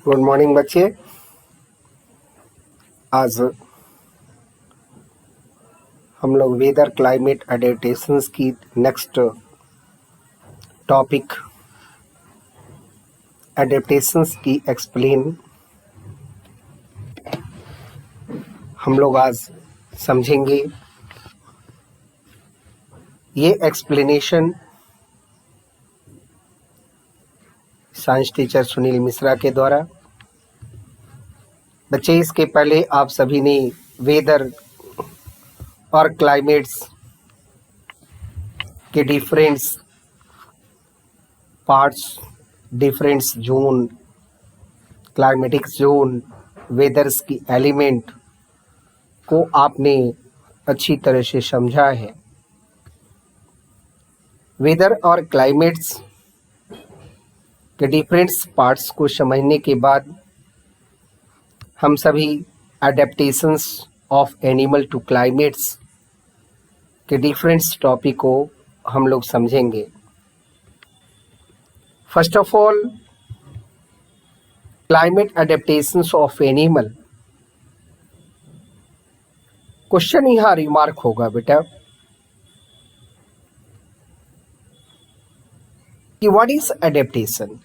Good morning बच्चे। आज हम लोग वेदर क्लाइमेट एडेप्टेशंस की नेक्स्ट टॉपिक एडेप्टेशंस की एक्सप्लेन हम लोग आज समझेंगे। ये explanation science teacher Sunil Mishra के द्वारा। बच्चे, इसके पहले आप सभी ने वेदर और क्लाइमेट्स के difference parts, difference zone, climatic zone, वेदर्स की एलिमेंट को आपने अच्छी तरह से समझा है। वेदर और क्लाइमेट्स के डिफरेंस पार्ट्स को समझने के बाद हम सभी adaptations of animal to climates के डिफरेंस टॉपिक को हम लोग समझेंगे। First of all, climate adaptations of animal. Question यहाँ रिमार्क होगा बेटा कि व्हाट इज एडेप्टेशन।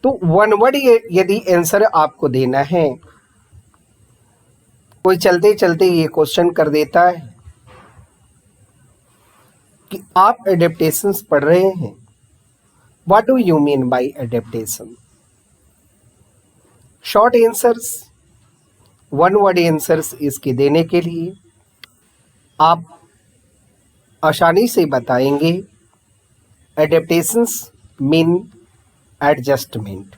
तो वन वर्ड यदि आंसर आपको देना है, कोई चलते चलते ये क्वेश्चन कर देता है कि आप एडेप्टेशंस पढ़ रहे हैं, what do you mean by adaptation. Short answers, one word answers इसके देने के लिए आप आसानी से बताएंगे एडेप्टेशंस मीन एडजस्टमेंट।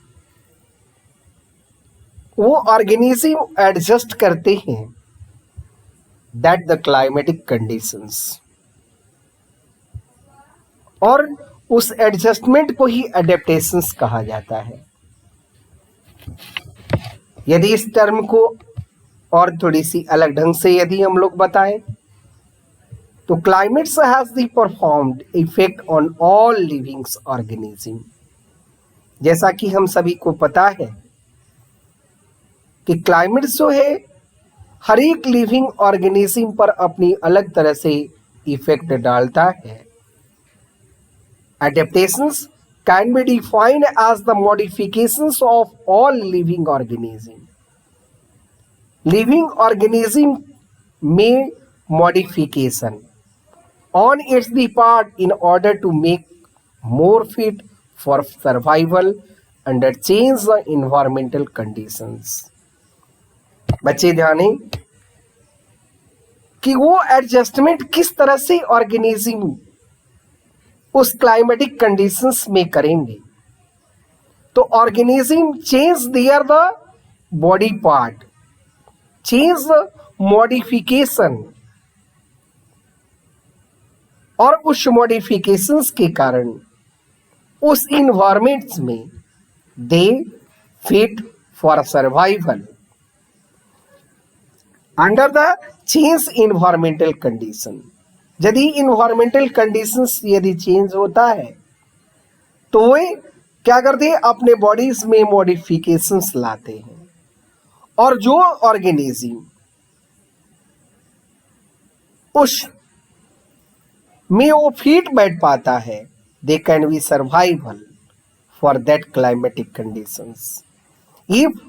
वो ऑर्गेनिज्म एडजस्ट करते हैं दैट द क्लाइमेटिक कंडीशंस, और उस एडजस्टमेंट को ही एडेप्टेशंस कहा जाता है। यदि इस टर्म को और थोड़ी सी अलग ढंग से यदि हम लोग बताएं तो climates has the performed effect on all living organism. जैसा कि हम सभी को पता है कि क्लाइमेट जो है हर एक लिविंग ऑर्गेनिज्म पर अपनी अलग तरह से इफेक्ट डालता है। Adaptations can be defined as the modifications of all living organism. Living organism में modification on its the part in order to make more fit for survival under change the environmental conditions। बच्चे ध्यान है कि वो adjustment किस तरह से organism उस क्लाइमेटिक कंडीशंस में करेंगे। तो organism change their the body part, change the modification, और उस मॉडिफिकेशंस के कारण उस इन्वायरमेंट्स में दे fit for survival under the change environmental condition. यदि इन्वायरमेंटल कंडीशंस यदि चेंज होता है तो वे क्या करते हैं, अपने बॉडीज में मॉडिफिकेशंस लाते हैं, और जो ऑर्गेनिज्म उस में वो फिट बैठ पाता है, they can be survival for that climatic conditions. If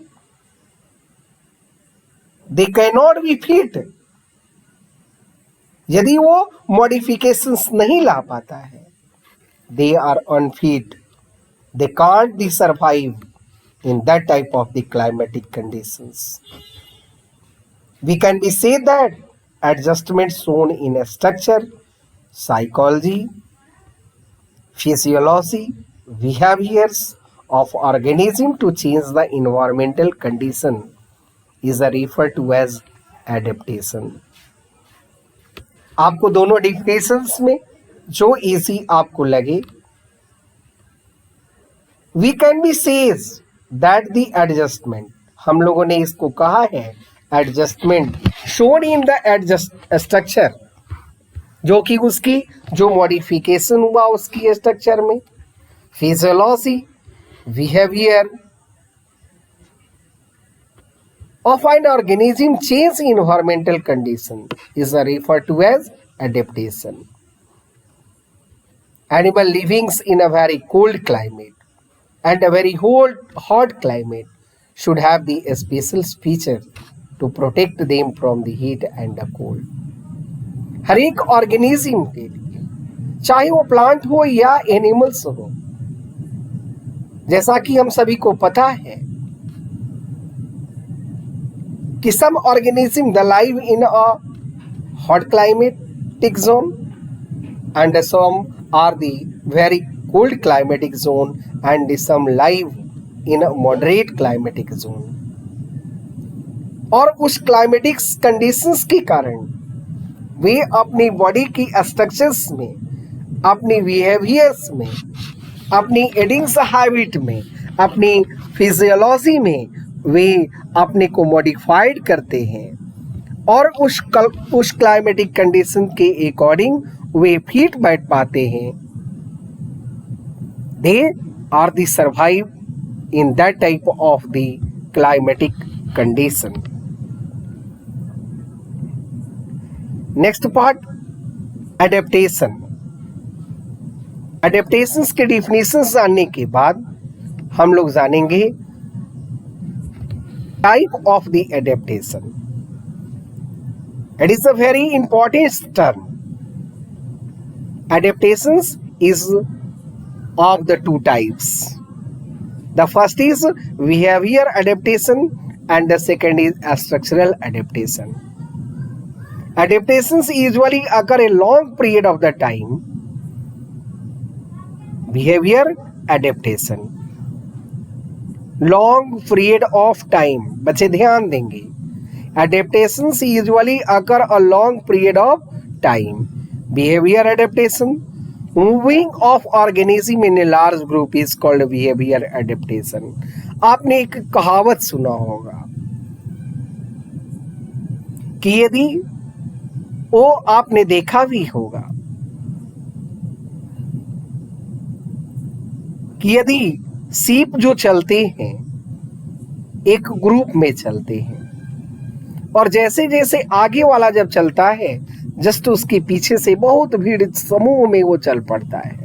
they can not be fit, यदि वो मॉडिफिकेशंस नहीं ला पाता है, they are unfit, they can't be survive in that type of the climatic conditions. We can be say that adjustment shown in a structure, psychology, physiology, behaviors of organism to change the environmental condition is referred to as adaptation। आपको दोनों definitions में जो easy आपको लगे, we can be says that the adjustment, हम लोगों ने इसको कहा है adjustment shown in the adjust structure, जो कि उसकी जो मॉडिफिकेशन हुआ उसकी स्ट्रक्चर में, physiology, behavior of an organism change environmental condition is referred to as adaptation. Animal living in a very cold climate and a very hot climate should have the special feature to protect them from the heat and the cold. हर एक organism के लिए, चाहे वो plant हो या animals हो, जैसा कि हम सभी को पता है कि some organism they live in a hot climatic zone and some are the very cold climatic zone and some live in a moderate climatic zone. और उस क्लाइमेटिक कंडीशंस के कारण वे अपनी बॉडी की स्ट्रक्चर्स में, अपनी बिहेवियर्स में, अपनी ईटिंग हैबिट में, अपनी फिजियोलॉजी में वे अपने को मॉडिफाइड करते हैं और उस क्लाइमेटिक कंडीशन के अकॉर्डिंग वे फिट बैठ पाते हैं. They are the survive in that type of the climatic condition. Next part, adaptation. Adaptations के डिफिनेशंस जानने के बाद हम लोग जानेंगे type of the adaptation. It is a very important term. Adaptations is of the two types. The first is behavior adaptation and the second is structural adaptation. Adaptations usually occur a long period of the time. Behavior adaptation, long period of time. बच्चे ध्यान देंगे, adaptations usually occur a long period of time. Behaviour adaptation, moving of organism in a large group is called behaviour adaptation. आपने एक कहावत सुना होगा कि यदि वो आपने देखा भी होगा कि यदि सीप जो चलते हैं एक ग्रुप में चलते हैं और जैसे जैसे आगे वाला जब चलता है जस्ट उसके पीछे से बहुत भीड़ समूह में वो चल पड़ता है.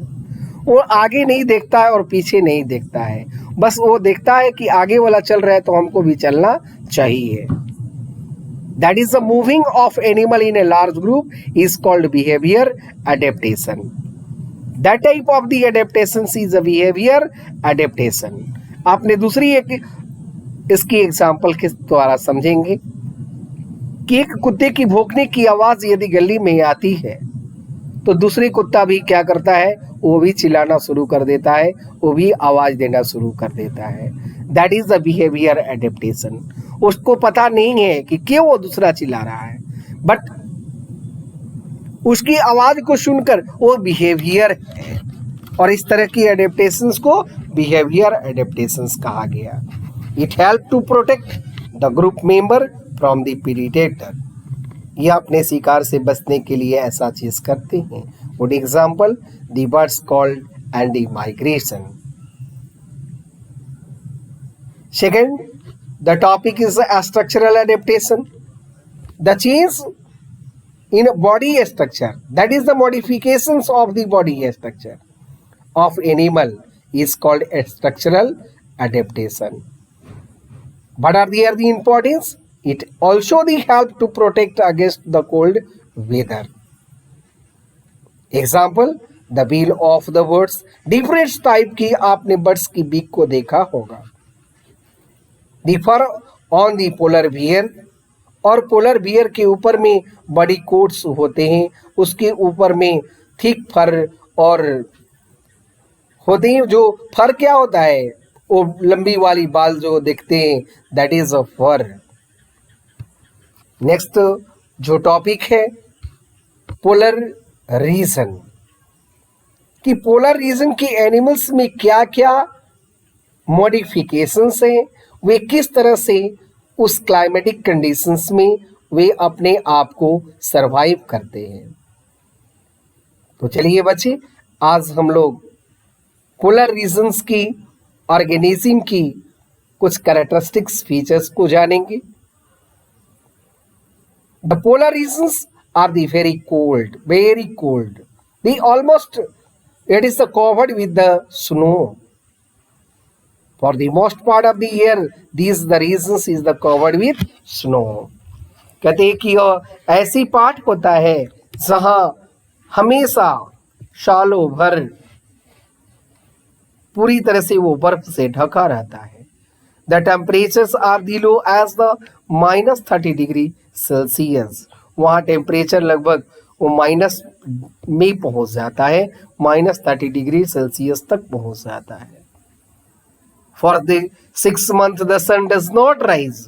वो आगे नहीं देखता है और पीछे नहीं देखता है, बस वो देखता है कि आगे वाला चल रहा है तो हमको भी चलना चाहिए. That is the moving of animal in a large group is called behaviour adaptation. That type of the adaptation is a behavior adaptation. आपने दूसरी एक इसकी एग्जाम्पल के द्वारा समझेंगे कि एक कुत्ते की भौंकने की आवाज यदि गली में आती है तो दूसरी कुत्ता भी क्या करता है, वो भी चिल्लाना शुरू कर देता है, वो भी आवाज देना शुरू कर देता है. That is the behaviour adaptation. उसको पता नहीं है कि क्यों वो दूसरा चिल्ला रहा है, बट उसकी आवाज को सुनकर वो बिहेवियर है और इस तरह की एडेप्टेशंस को बिहेवियर एडेप्टेशंस कहा गया. It help to protect the group member from the predator. ये अपने शिकार से बचने के लिए ऐसा चीज करते हैं. Good example, the birds called and the migration. Second, the topic is structural adaptation. The change in body structure, that is the modifications of the body structure of animal is called a structural adaptation. What are the importance? It also the help to protect against the cold weather. Example, the bill of the birds. Different type की आपने birds की beak को देखा होगा. The fur on the polar bear, और polar bear के ऊपर में बड़ी कोट्स होते हैं, उसके ऊपर में थिक फर और होते हैं. जो फर क्या होता है, वो लंबी वाली बाल जो देखते हैं, that is a fur. Next जो टॉपिक है पोलर रीजन, कि पोलर रीजन के एनिमल्स में क्या क्या मॉडिफिकेशंस हैं, वे किस तरह से उस क्लाइमेटिक कंडीशंस में वे अपने आप को सरवाइव करते हैं. तो चलिए बच्चे, आज हम लोग पोलर रीजन्स की ऑर्गेनिज्म की कुछ कैरेक्टरिस्टिक्स फीचर्स को जानेंगे। The polar regions are the very cold, the almost it is covered with the snow for the most part of the year. These the reasons is the covered with snow. कहते हैं कि यह ऐसी part होता है जहां हमेशा सालों भर पूरी तरह से वो बर्फ से ढका रहता है। The temperatures are the low as the -30°C। वहाँ टेम्परेचर लगभग वो माइनस में पहुंच जाता है, -30°C तक पहुंच जाता है। For the 6 months the sun does not rise.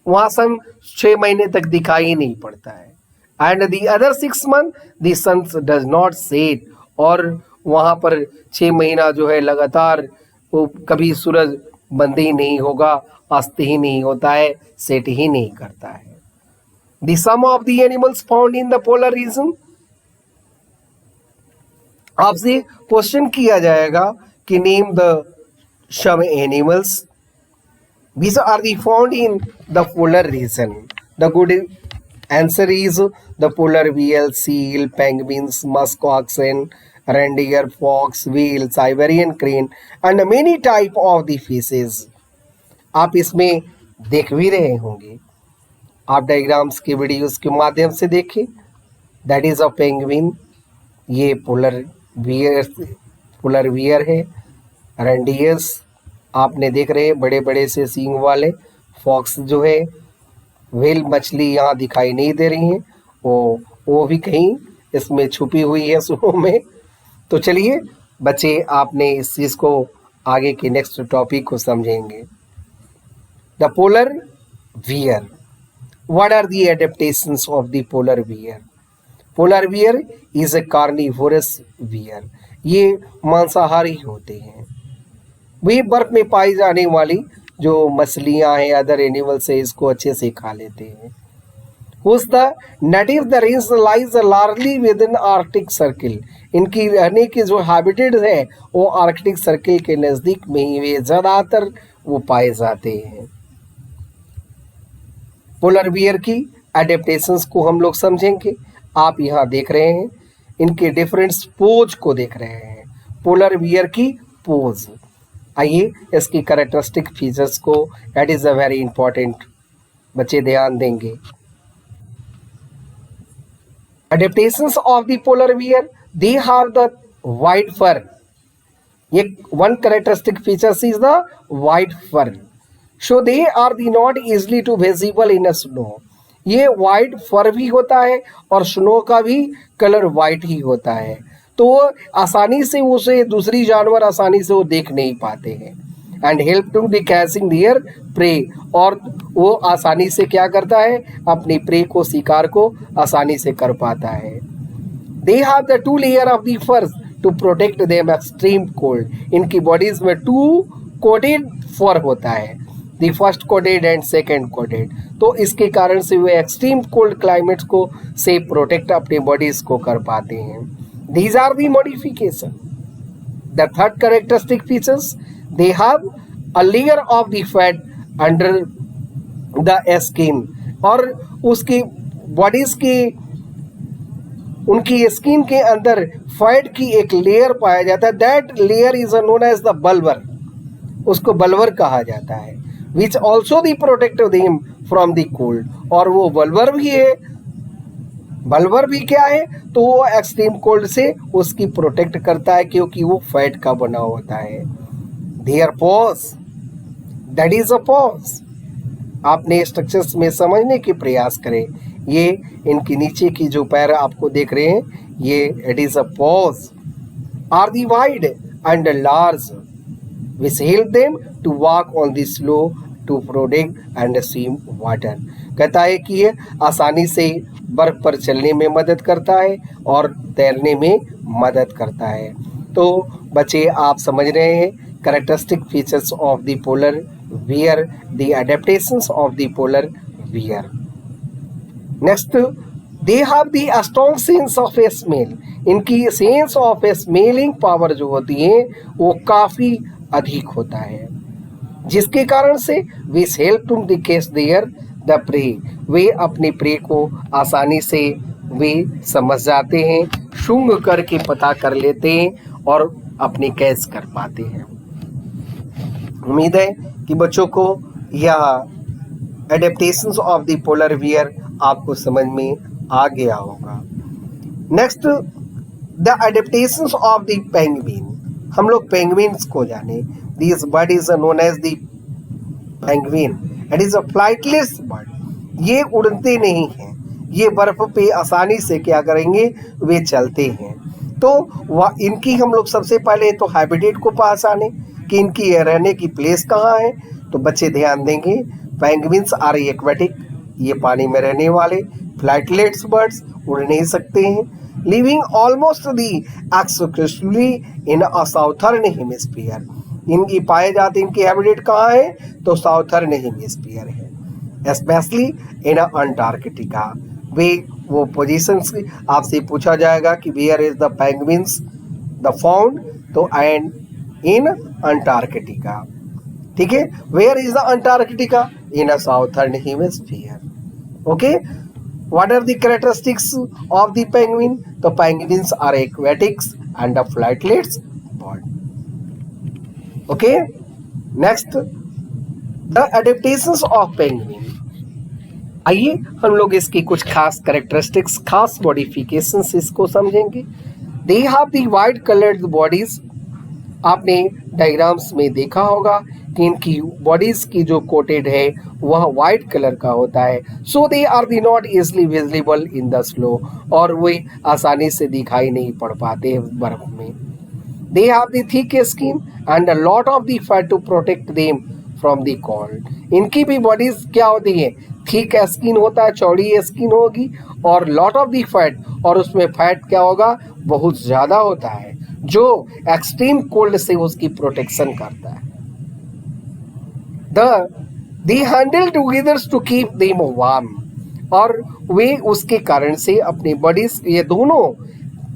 वहां सन 6 महीने तक दिखाई नहीं पड़ता है। And the other 6 months the sun does not set. और वहां पर 6 महीना जो है लगातार वो कभी सूरज बंद ही नहीं होगा, अस्त ही नहीं होता है, सेट ही नहीं करता है। The sum of the animals found in the polar region। आपसे क्वेश्चन किया जाएगा कि name the some animals which are the found in the polar region। The good answer is the polar whale, seal, penguins, musk oxen, reindeer, fox, whale, Siberian crane and many type of the fishes। आप इसमें देख भी रहे होंगे, आप diagrams के videos के माध्यम से देखें। दैट इज अ पेंगुइन, ये पोलर वियर है। रेंडियर्स आपने देख रहे हैं, बड़े बड़े से सींग वाले। फॉक्स जो है, व्हेल मछली यहाँ दिखाई नहीं दे रही हैं, वो भी कहीं इसमें छुपी हुई है स्नो में। तो चलिए बच्चे, आपने इस चीज़ को आगे के नेक्स्ट टॉपिक को समझेंगे। The polar wear. What are the adaptations of the polar bear? Polar bear is a carnivorous bear। ये मांसाहारी होते हैं। वे बर्फ में पाई जाने वाली जो मछलियां हैं, अदर एनिमल से इसको अच्छे से खा लेते हैं। Who's the native the range lies largely within Arctic Circle। इनकी रहने की जो हैबिटेट है वो आर्कटिक सर्किल के नज़दीक में ही वे ज़्यादातर वो पाए जाते हैं। पोलर बियर की एडेप्टेशंस को हम लोग समझेंगे। आप यहाँ देख रहे हैं, इनके डिफरेंट पोज को देख रहे हैं। पोलर बियर की पोज, आइए इसकी कैरेक्टरिस्टिक फीचर्स को, that is a very important, बच्चे ध्यान देंगे। Adaptations of the polar bear, they have the white fur. ये one characteristic features is the white fur. So they are the not easily to visible in a snow। ये white फर भी होता है और snow का भी कलर वाइट ही होता है, तो वो आसानी से उसे दूसरी जानवर आसानी से वो देख नहीं पाते हैं। And help to the catching their prey. और वो आसानी से क्या करता है, अपनी प्रे को, शिकार को आसानी से कर पाता है। They have the 2 layer of the fur to protect them extreme cold. इनकी बॉडीज में 2 कोटेड फर होता है, the first coated and second coated. तो इसके कारण से वे एक्सट्रीम कोल्ड क्लाइमेट्स को से प्रोटेक्ट अपने बॉडीज को कर पाते हैं। These are the modification. The third characteristic features, they have a layer of the fat under the skin. और उसकी बॉडीज की, उनकी स्किन के अंदर फैट की एक लेयर पाया जाता है। That layer is known as the blubber. उसको बल्वर कहा जाता है। Which also the protect them from the cold. और वो बल्वर भी है। बल्वर भी क्या है, तो वो एक्सट्रीम कोल्ड से उसकी प्रोटेक्ट करता है, क्योंकि वो फैट का बना होता है। Their paws, that is a paws. आपने स्ट्रक्चर्स में समझने के प्रयास करें। ये इनके नीचे की जो पैर आपको देख रहे हैं, ये it is a paws. Are the wide and large which help them to walk on the slow to protect and swim water। कहता है कि ये आसानी से बर्फ पर चलने में मदद करता है और तैरने में मदद करता है। तो बच्चे, आप समझ रहे हैं characteristic features of the polar bear, the adaptations of the polar bear. Next they have the strong sense of a smell, इनकी sense of a smelling power जो होती है वो काफ़ी अधिक होता है, जिसके कारण से वे help to the catch their the prey, वे अपने प्रे को आसानी से वे समझ जाते हैं, सूंघ करके पता कर लेते हैं और अपने कैच कर पाते हैं। उम्मीद है कि बच्चों को यह adaptations of the polar bear आपको समझ में आ गया होगा। Next, the adaptations of the penguin, हम लोग पेंगुइन्स को जाने। This bird is known as the penguin, it is a flightless bird, ये उड़ते नहीं हैं, ये बर्फ पे आसानी से क्या करेंगे, वे चलते हैं। तो वह इनकी हम लोग सबसे पहले तो हैबिटेट को पहचाने कि इनकी रहने की प्लेस कहाँ है। तो बच्चे ध्यान देंगे, पेंगुइन्स आर एक्वेटिक, ये पानी में रहने वाले फ्लाइटलेट्स बर्ड्स, उड़ नहीं सकते हैं, living almost the exclusively in a southern hemisphere, इनकी पाए जाते इनकी हैबिटेट कहाँ है, तो साउथर्न हेमिस्फीयर है, स्पेशली इन अंटार्कटिका। वे वो पोजीशंस आपसे पूछा जाएगा कि where is the penguins the found, तो एंड इन अंटार्कटिका, ठीक है। Where is the Antarctica, in a southern hemisphere, okay. What are the characteristics of the penguin, तो penguins are aquatics and the flightless bird, okay. Next, the adaptations of penguin, आइए हम लोग इसकी कुछ खास characteristics, खास मॉडिफिकेशंस इसको समझेंगे। दे have the white coloured bodies, आपने डायग्राम्स में देखा होगा कि इनकी बॉडीज की जो कोटेड है वह वाइट कलर का होता है। So they are the not easily visible in the snow, और वे आसानी से दिखाई नहीं पड़ पाते बर्फ में। They have the thick skin and a lot of the fat to protect them from the cold, इनकी भी बॉडीज क्या होती है, थिक स्किन होता है, चौड़ी स्किन होगी, और लॉट ऑफ दी फैट, और उसमें फैट क्या होगा, बहुत ज़्यादा होता है, जो एक्सट्रीम कोल्ड से उसकी प्रोटेक्शन करता है। The huddle together to keep them warm, और वे उसके कारण से अपनी बॉडीज, ये दोनों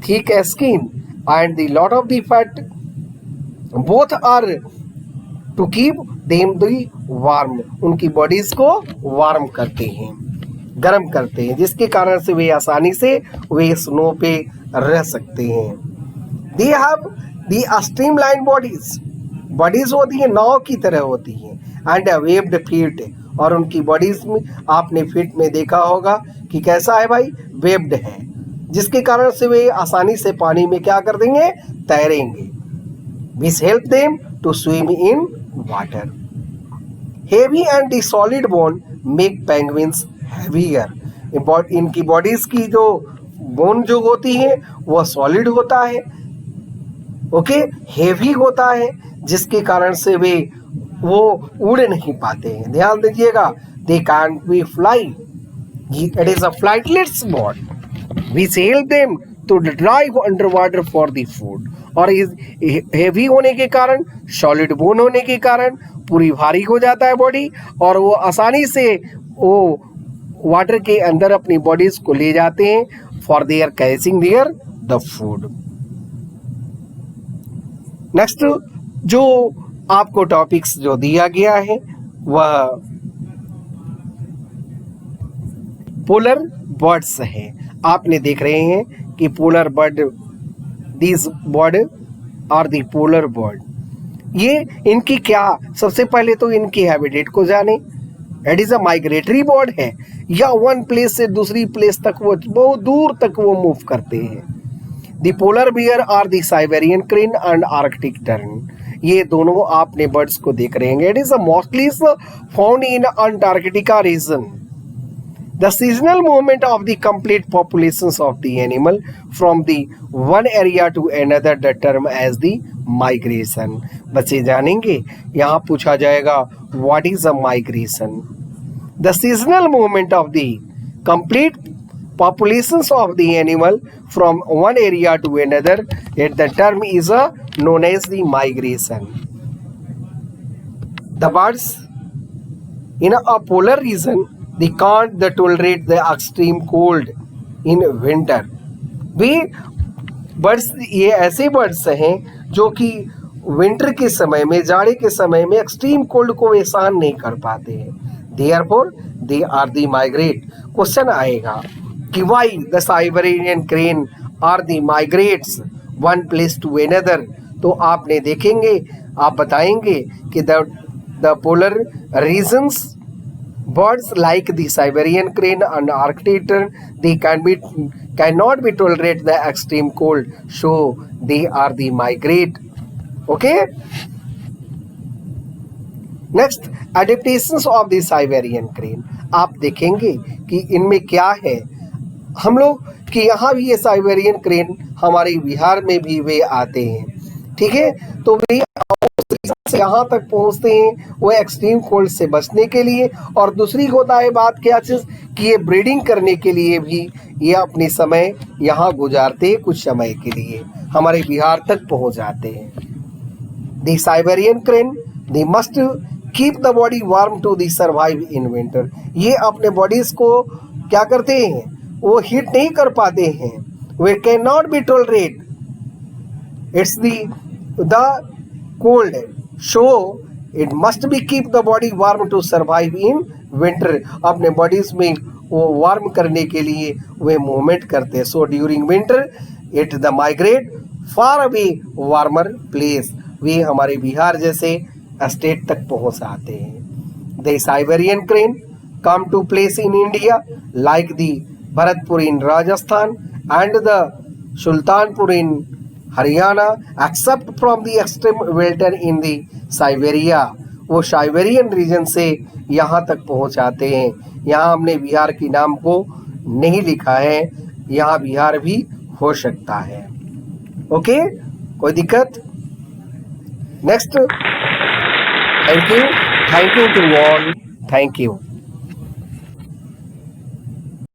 thick skin and the lot of the fat both are to keep them the warm, उनकी बॉडीज को वार्म करते हैं, गर्म करते हैं, जिसके कारण से वे आसानी से वे स्नो पे रह सकते हैं। They have the streamline bodies, bodies होती है नाव की तरह होती हैं, एंड वेव्ड फीट, और उनकी बॉडीज में आपने फीट में देखा होगा कि कैसा है भाई, वेव्ड है, जिसके कारण से वे आसानी से पानी में क्या कर देंगे, तैरेंगे। Which help them to swim in water. Heavy and the solid bone make penguins heavier, इनकी बॉडीज की जो बोन जो होती है वह सॉलिड होता है, ओके, हेवी होता है, जिसके कारण से वे वो उड़ नहीं पाते हैं। ध्यान दीजिएगा, they can't be fly, it is a flightless bird which help them to drive under water for the food, और इस हेवी होने के कारण, सॉलिड बोन होने के कारण पूरी भारी हो जाता है बॉडी, और वो आसानी से वो वाटर के अंदर अपनी बॉडीज को ले जाते हैं for their catching their the food. Next जो आपको टॉपिक्स जो दिया गया है वह पोलर बर्ड्स है। आपने देख रहे हैं कि polar bird, this bird are the polar bird, ये इनकी क्या, सबसे पहले तो इनकी हैबिटेट को जाने। It is a migratory bird है, या वन प्लेस से दूसरी प्लेस तक वो बहुत दूर तक वो मूव करते हैं। The polar bear are the Siberian crane and Arctic tern, ये दोनों आपने बर्ड्स को देख रहे हैं। It is a mostly found in Antarctica region. The seasonal movement of the complete populations of the animal from the one area to another the term as the migration। बच्चे जानेंगे, यहाँ पूछा जाएगा what is a migration? The seasonal movement of the complete populations of the animal from one area to another, the term is known as the migration. The birds in a polar region, they can't tolerate the extreme cold, in winter. Way birds, ये ऐसे birds हैं जो कि winter के समय में, जाड़े के समय में एक्सट्रीम कोल्ड को वे सहन नहीं कर पाते हैं। Therefore they are the migrate. Question आएगा कि why the Siberian crane are the migrates one place to another. तो आपने देखेंगे, आप बताएंगे कि the polar regions birds like the Siberian crane and Arctic tern, they cannot be tolerate the extreme cold, so they are the migrate. Okay. Next, adaptations of the Siberian crane. आप देखेंगे कि इनमें क्या है। हम लोग कि यहाँ भी ये साइबेरियन क्रेन हमारे बिहार में भी वे आते हैं, ठीक है। तो वे यहाँ तक पहुँचते हैं वो एक्सट्रीम कोल्ड से बचने के लिए। और दूसरी होता है बात क्या चीज़ कि ये ब्रीडिंग करने के लिए भी ये अपने समय यहाँ गुजारते हैं, कुछ समय के लिए हमारे बिहार तक पहुँच जाते हैं। The Siberian crane they must keep the body warm to the survive in winter. ये अपने बॉडीज को क्या करते हैं, वो हीट नहीं कर पाते हैं, they can not be tolerate it's the cold, so it must be keep the body warm to survive in winter। अपने बॉडीज में वो वार्म करने के लिए वे मूवमेंट करते हैं। So during winter it the migrate far away warmer place. वे हमारे बिहार जैसे स्टेट तक पहुंच आते हैं। The Siberian crane come to place in India like the Bharatpur in Rajasthan and the Sultanpur in Haryana except from the extreme winter in the Siberia. वो Siberian region से यहाँ तक पहुँचाते हैं। यहाँ हमने बिहार के नाम को नहीं लिखा है, यहाँ बिहार भी हो सकता है। ओके, कोई दिक्कत? Next, thank you to all, thank you.